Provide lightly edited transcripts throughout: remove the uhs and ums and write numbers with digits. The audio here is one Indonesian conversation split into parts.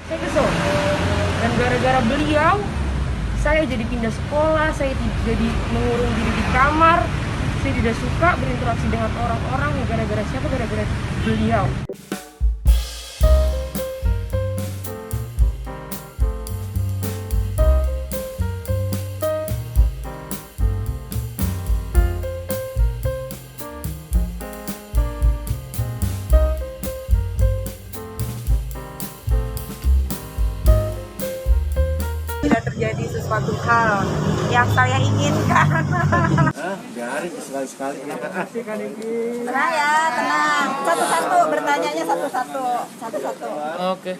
Saya kesel. Dan gara-gara beliau, saya jadi pindah sekolah, saya jadi mengurung diri di kamar. Saya tidak suka berinteraksi dengan orang-orang. Gara-gara siapa? Gara-gara beliau. Tidak terjadi sesuatu hal yang saya inginkan. Biarin sekali-sekali. Tenang ya, tenang. Satu-satu, bertanyanya satu-satu. Satu-satu. Oke.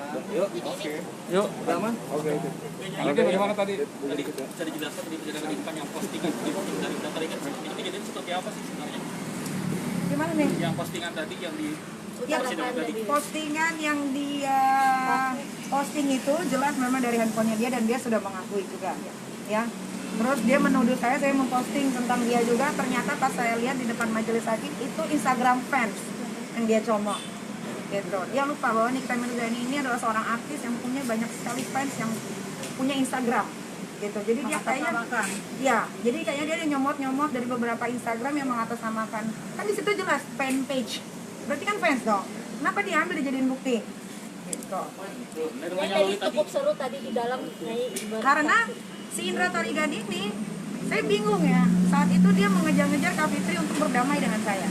Yuk, aman. Oke. Bagaimana tadi? Tadi bisa dijelaskan tadi penjagaan yang postingan dari data ini kejadian seperti apa sih sebenarnya? Gimana nih? Yang postingan tadi yang di Postingan yang dia posting itu jelas memang dari handphonenya dia dan dia sudah mengakui juga, ya. Terus dia menuduh saya memposting tentang dia juga. Ternyata pas saya lihat di depan majelis hakim itu Instagram fans yang dia comot, gitu. Dia lupa bahwa Nikita Mirzani ini adalah seorang artis yang punya banyak sekali fans yang punya Instagram, gitu. Jadi dia kayaknya, ya, jadi kayaknya dia nyomot dari beberapa Instagram yang mengatasnamakan. Kan di situ jelas fan page. Berarti kan fans dong. Kenapa diambil dijadiin bukti? Gitu. Tadi cukup seru tadi di dalam Karena si Indra Tarigadi ini, saya bingung ya. Saat itu dia mengejar-ngejar Kak Fitri untuk berdamai dengan saya.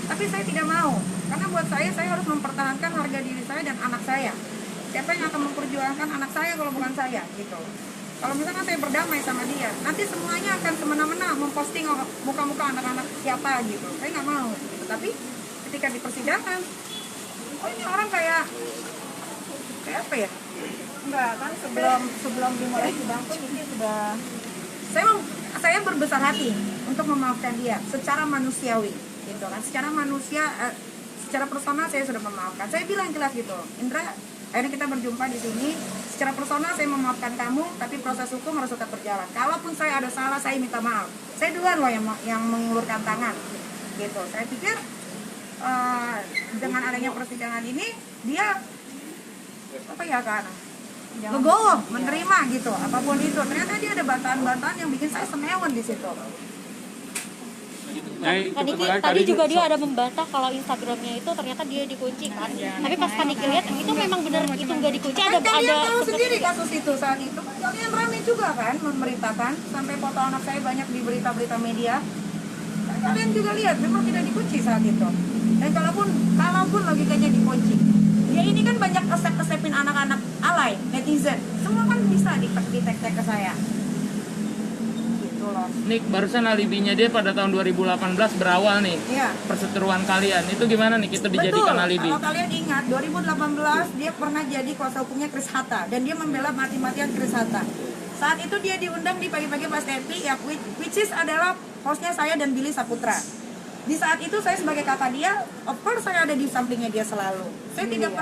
Tapi saya tidak mau. Karena buat saya harus mempertahankan harga diri saya dan anak saya. Siapa yang akan memperjuangkan anak saya kalau bukan saya? Gitu. Kalau misalkan saya berdamai sama dia, nanti semuanya akan semena-mena memposting muka-muka anak-anak siapa gitu. Saya nggak mau. Tapi ketika di persidangan, oh ini orang kayak apa ya? Enggak kan sebelum dimulai sidang pun ini sudah saya berbesar hati untuk memaafkan dia secara manusiawi, gitu kan? Secara manusia, secara personal saya sudah memaafkan. Saya bilang jelas gitu, Indra, akhirnya kita berjumpa di sini. Secara personal saya memaafkan kamu, tapi proses hukum harus tetap berjalan. Kalaupun saya ada salah, saya minta maaf. Saya duluan loh yang mengulurkan tangan, gitu. Saya pikir dengan adanya persidangan ini dia apa ya kan legowo menerima gitu apapun itu. Ternyata dia ada bantahan-bantahan yang bikin saya senewan di situ. Tadi juga dia ada membantah kalau Instagramnya itu ternyata dia dikunci kan. Tapi pas Kaniki lihat itu memang benar itu nggak dikunci. Kan kalian tahu sendiri kasus itu saat itu kan kalian ramai juga kan memberitakan sampai foto anak saya banyak di berita-berita media. Kalian juga lihat memang tidak dikunci saat itu. Dan kalaupun logikanya dikunci, dia ini kan banyak kesep-kesepin anak-anak alay, netizen. Semua kan bisa di-tag ke saya. Gitu loh. Nik, barusan alibinya dia pada tahun 2018 berawal nih. Iya. Perseteruan kalian. Itu gimana nih kita dijadikan Betul. alibi? Kalau kalian ingat 2018 dia pernah jadi kuasa hukumnya Chris Hatta dan dia membela mati-matian Chris Hatta. Saat itu dia diundang di pagi-pagi pas TV ya, which is adalah hostnya saya dan Billy Saputra. Di saat itu saya sebagai kakak dia, of course saya ada di sampingnya dia selalu. Saya tidak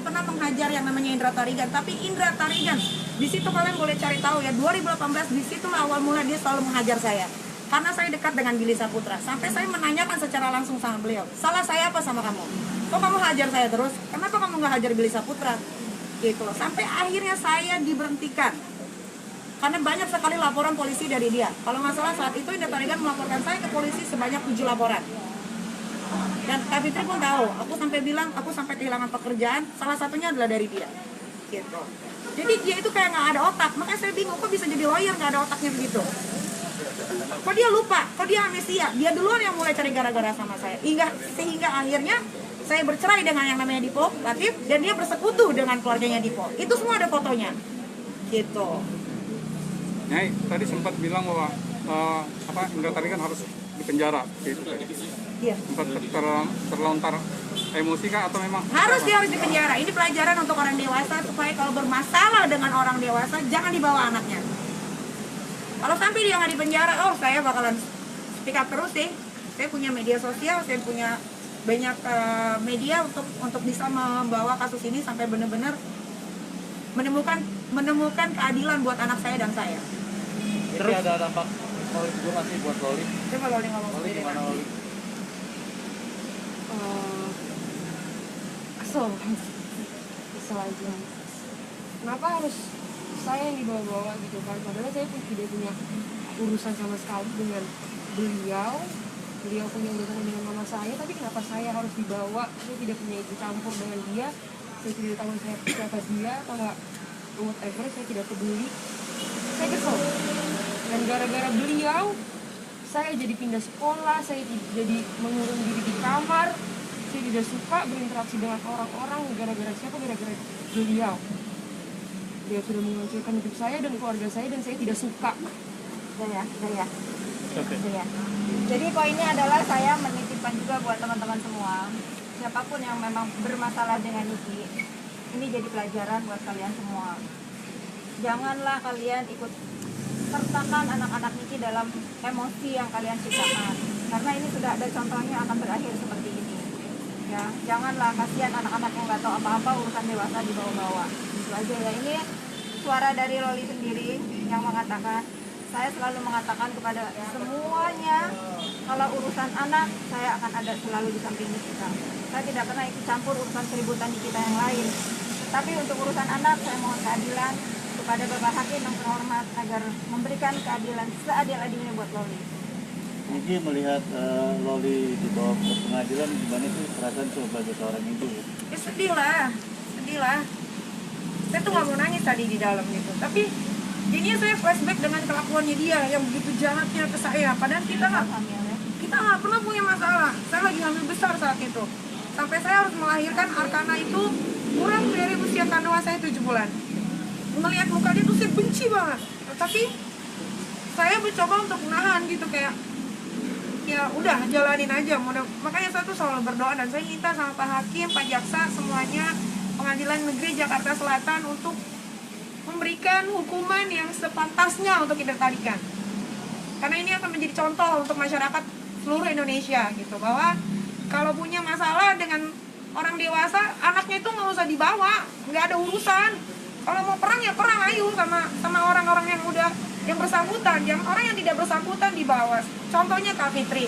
pernah menghajar yang namanya Indra Tarigan, tapi Indra Tarigan di situ kalian boleh cari tahu ya, 2018 di situ awal mula dia selalu menghajar saya. Karena saya dekat dengan Billy Saputra, sampai saya menanyakan secara langsung sama beliau, salah saya apa sama kamu? Kok kamu hajar saya terus? Kenapa kamu nggak hajar Billy Saputra? Gitu loh. Sampai akhirnya saya diberhentikan. Karena banyak sekali laporan polisi dari dia. Kalau nggak salah saat itu Indra Tarigan melaporkan saya ke polisi sebanyak 7 laporan. Dan Kak Fitri pun tahu, aku sampai bilang, aku sampai kehilangan pekerjaan, salah satunya adalah dari dia. Gitu. Jadi dia itu kayak nggak ada otak, makanya saya bingung, kok bisa jadi lawyer nggak ada otaknya begitu. Kok dia lupa, kok dia amnesia, dia duluan yang mulai cari gara-gara sama saya. Sehingga akhirnya saya bercerai dengan yang namanya Dipo Latif, dan dia bersekutu dengan keluarganya Dipo. Itu semua ada fotonya. Gitu. Nyai tadi sempat bilang bahwa Indra Tarigan harus dipenjara gitu. Iya. Sempat terlontar emosi kah atau memang Dia harus dipenjara. Ini pelajaran untuk orang dewasa supaya kalau bermasalah dengan orang dewasa jangan dibawa anaknya. Kalau sampai dia nggak dipenjara, saya bakalan speak up terus sih. Saya punya media sosial, saya punya banyak media untuk bisa membawa kasus ini sampai benar-benar menemukan keadilan buat anak saya dan saya. Terus ada dampak psikologis juga nggak sih buat Loli? Coba Loli ngomong Loli sendiri. gimana Loli? Kesel. kesel aja. Kenapa harus saya yang dibawa-bawa gitu kan? Padahal saya pun tidak punya urusan sama sekali dengan beliau. Beliau punya urusan dengan mama saya, tapi kenapa saya harus dibawa? Saya tidak punya ikut campur dengan dia. Saya tidak tahu siapa dia atau nggak, whatever, saya tidak peduli. Saya kesel. Dan gara-gara beliau, saya jadi pindah sekolah, saya jadi mengurung diri di kamar. Saya tidak suka berinteraksi dengan orang-orang. Gara-gara siapa? Gara-gara beliau. Dia sudah menghancurkan hidup saya dan keluarga saya, dan saya tidak suka. Ya. Jadi poinnya adalah saya menitipkan juga buat teman-teman semua, siapapun yang memang bermasalah dengan Niki, ini jadi pelajaran buat kalian semua. Janganlah kalian ikut sertakan anak-anak Niki dalam emosi yang kalian ciptakan, karena ini sudah ada contohnya akan berakhir seperti ini. Ya, janganlah, kasihan anak-anak yang nggak tahu apa-apa, urusan dewasa dibawa-bawa. Itu aja ya. Ini suara dari Loli sendiri yang mengatakan, saya selalu mengatakan kepada semuanya, kalau urusan anak, saya akan ada selalu di samping kita. Saya tidak pernah ikut campur urusan keributan di kita yang lain. Tapi untuk urusan anak, saya mohon keadilan kepada Bapak Hakim yang terhormat agar memberikan keadilan seadil-adilnya buat Loli. Niki melihat Loli dibawa ke pengadilan, gimana sih perasaan sebagai seorang ibu? Ya sedih lah. Saya tuh nggak mau nangis tadi di dalam gitu. Tapi jadinya saya flashback dengan kelakuannya dia yang begitu jahatnya ke saya. Padahal kita nggak pernah punya masalah. Saya lagi hamil besar saat itu. Sampai saya harus melahirkan Arkana itu kurang dari usia kandungan saya 7 bulan. Melihat muka dia tuh saya benci banget. Tapi saya mencoba untuk menahan gitu, kayak ya udah jalanin aja. Makanya saya tuh selalu berdoa dan saya minta sama Pak Hakim, Pak Jaksa, semuanya, Pengadilan Negeri Jakarta Selatan untuk memberikan hukuman yang sepantasnya untuk kita tadikan. Karena ini akan menjadi contoh untuk masyarakat seluruh Indonesia gitu, bahwa kalau punya masalah dengan orang dewasa, anaknya itu nggak usah dibawa, nggak ada urusan. Kalau mau perang ya perang, ayo sama orang-orang yang bersangkutan. Yang orang yang tidak bersangkutan dibawa. Contohnya Kak Fitri.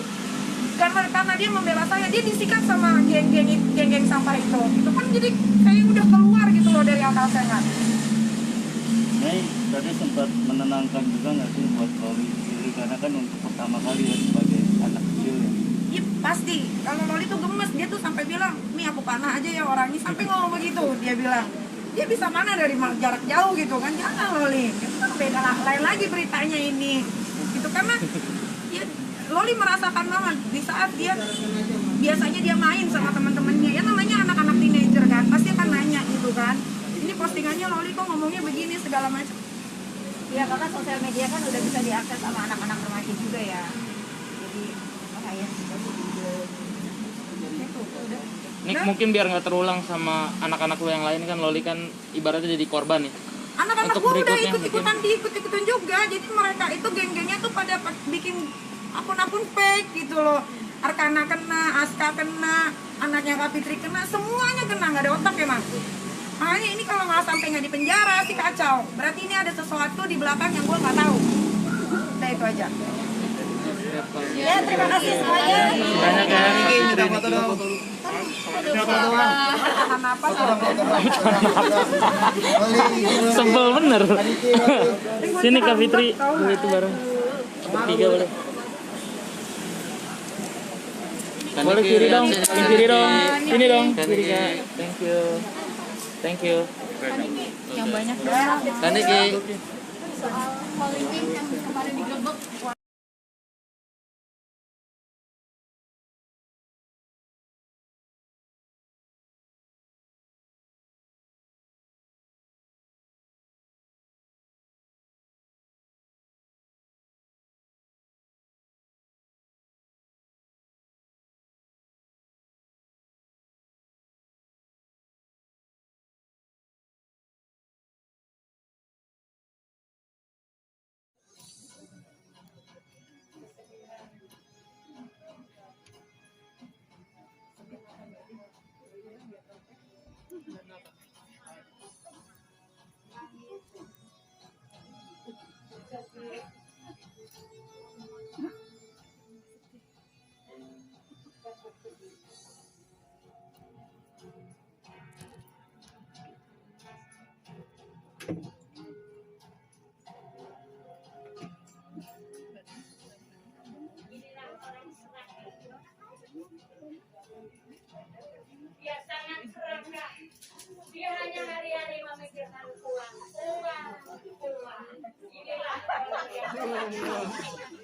Karena dia membela saya, dia disikat sama geng-geng sampah itu. Itu kan jadi kayak udah keluar gitu loh dari akal sehat. Mei tadi sempat menenangkan juga nggak sih buat Loli sendiri, karena kan untuk pertama kali ya sebagai anak kecil ya. Iya pasti. Kalau Loli tuh gemes, dia tuh sampai bilang, "Mi aku panah aja ya orangnya." Sampai ngomong begitu, dia bilang. Dia bisa mana dari jarak jauh gitu kan? Jangan Loli. Itu kan beda lain lagi beritanya ini. Gitu karena ya, Loli merasakan banget di saat dia biasanya dia main sama teman-temannya. Ya namanya anak-anak teenager kan, pasti akan nanya gitu kan. Ini postingannya Loli kok ngomongnya begini segala macam. Ya karena sosial media kan udah bisa diakses sama anak-anak remaja juga ya. Jadi bahaya sih. Nik, mungkin biar nggak terulang sama anak-anak lu yang lain, kan Loli kan ibaratnya jadi korban nih. Anak-anak Untuk gua udah berikutnya ikut-ikutan juga. Jadi mereka itu geng-gengnya tuh pada bikin akun-akun fake gitu loh. Arkana kena, Aska kena, anaknya Kak Fitri kena, semuanya kena, nggak ada otak emang. Makanya ini kalau nggak sampai nggak di penjara sih kacau. Berarti ini ada sesuatu di belakang yang gua nggak tahu. Udah itu aja. Ya terima kasih semuanya. Banyak ya. Tahan napas. Sebel bener. Sini Kak Fitri, itu bareng. Bertiga boleh. Boleh kiri dong, kiri dong. Sini dong, kiri Kak. Thank you. Yang banyak dong. Kaniki. Soal politik yang kemarin digerebek. Alhamdulillah.